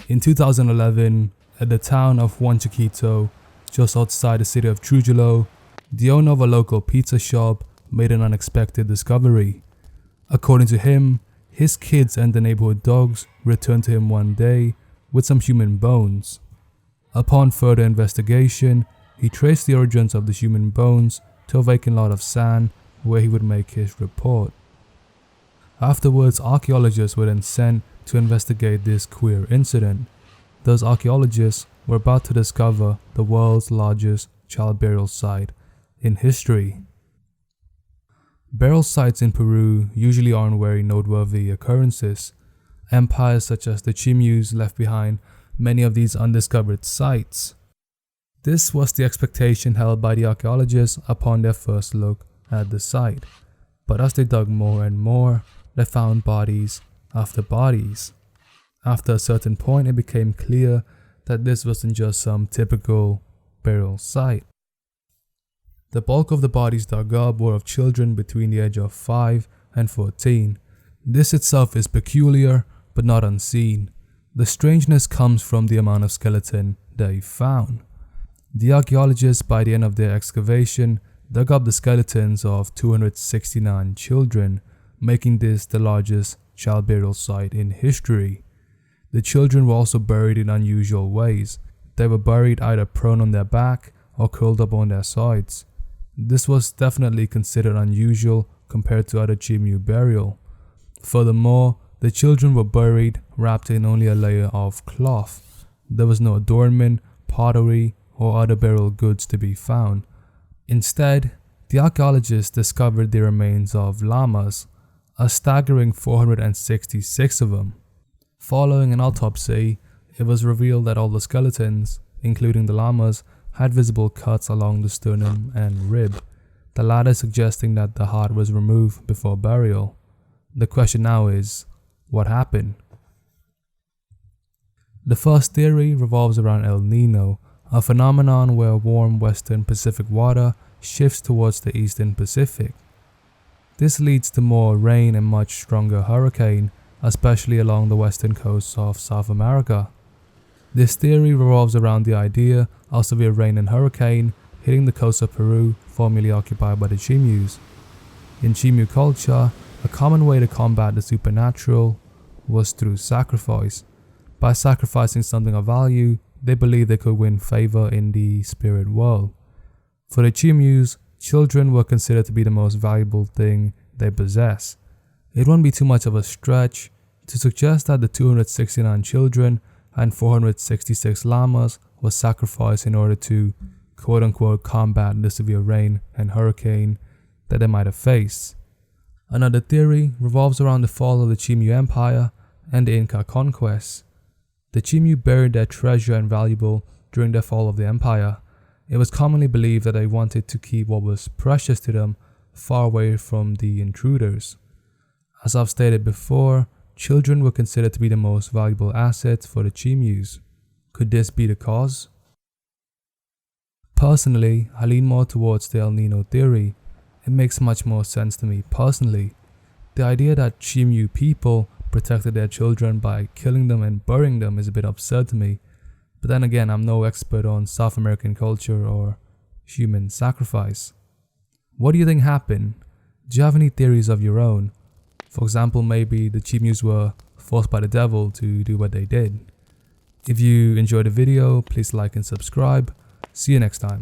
In 2011, at the town of Huanchaquito, just outside the city of Trujillo, the owner of a local pizza shop made an unexpected discovery. According to him, his kids and the neighborhood dogs returned to him one day with some human bones. Upon further investigation, he traced the origins of the human bones to a vacant lot of sand where he would make his report. Afterwards, archaeologists were then sent to investigate this queer incident. Those archaeologists were about to discover the world's largest child burial site in history. Burial sites in Peru usually aren't very noteworthy occurrences. Empires such as the Chimús left behind many of these undiscovered sites. This was the expectation held by the archaeologists upon their first look at the site. But as they dug more and more, they found bodies after bodies. After a certain point, it became clear that this wasn't just some typical burial site. The bulk of the bodies dug up were of children between the age of 5 and 14. This itself is peculiar, but not unseen. The strangeness comes from the amount of skeleton they found. The archaeologists, by the end of their excavation, dug up the skeletons of 269 children, making this the largest child burial site in history. The children were also buried in unusual ways. They were buried either prone on their back or curled up on their sides. This was definitely considered unusual compared to other Chimú burial. Furthermore, the children were buried wrapped in only a layer of cloth. There was no adornment, pottery, or other burial goods to be found. Instead, the archaeologists discovered the remains of llamas, a staggering 466 of them. Following an autopsy, it was revealed that all the skeletons, including the llamas, had visible cuts along the sternum and rib, the latter suggesting that the heart was removed before burial. The question now is, what happened? The first theory revolves around El Nino, a phenomenon where warm western Pacific water shifts towards the eastern Pacific. This leads to more rain and much stronger hurricane, especially along the western coast of South America. This theory revolves around the idea of severe rain and hurricane hitting the coast of Peru, formerly occupied by the Chimús. In Chimú culture, a common way to combat the supernatural was through sacrifice. By sacrificing something of value, they believed they could win favor in the spirit world. For the Chimús, children were considered to be the most valuable thing they possess. It wouldn't be too much of a stretch to suggest that the 269 children and 466 llamas were sacrificed in order to quote-unquote combat the severe rain and hurricane that they might have faced. Another theory revolves around the fall of the Chimú Empire and the Inca conquest. The Chimú buried their treasure and valuable during the fall of the empire. It was commonly believed that they wanted to keep what was precious to them far away from the intruders. As I've stated before, children were considered to be the most valuable assets for the Chimús. Could this be the cause? Personally, I lean more towards the El Nino theory. It makes much more sense to me personally. The idea that Chimú people protected their children by killing them and burying them is a bit absurd to me. But then again, I'm no expert on South American culture or human sacrifice. What do you think happened? Do you have any theories of your own? For example, maybe the Chimús were forced by the devil to do what they did. If you enjoyed the video, please like and subscribe. See you next time.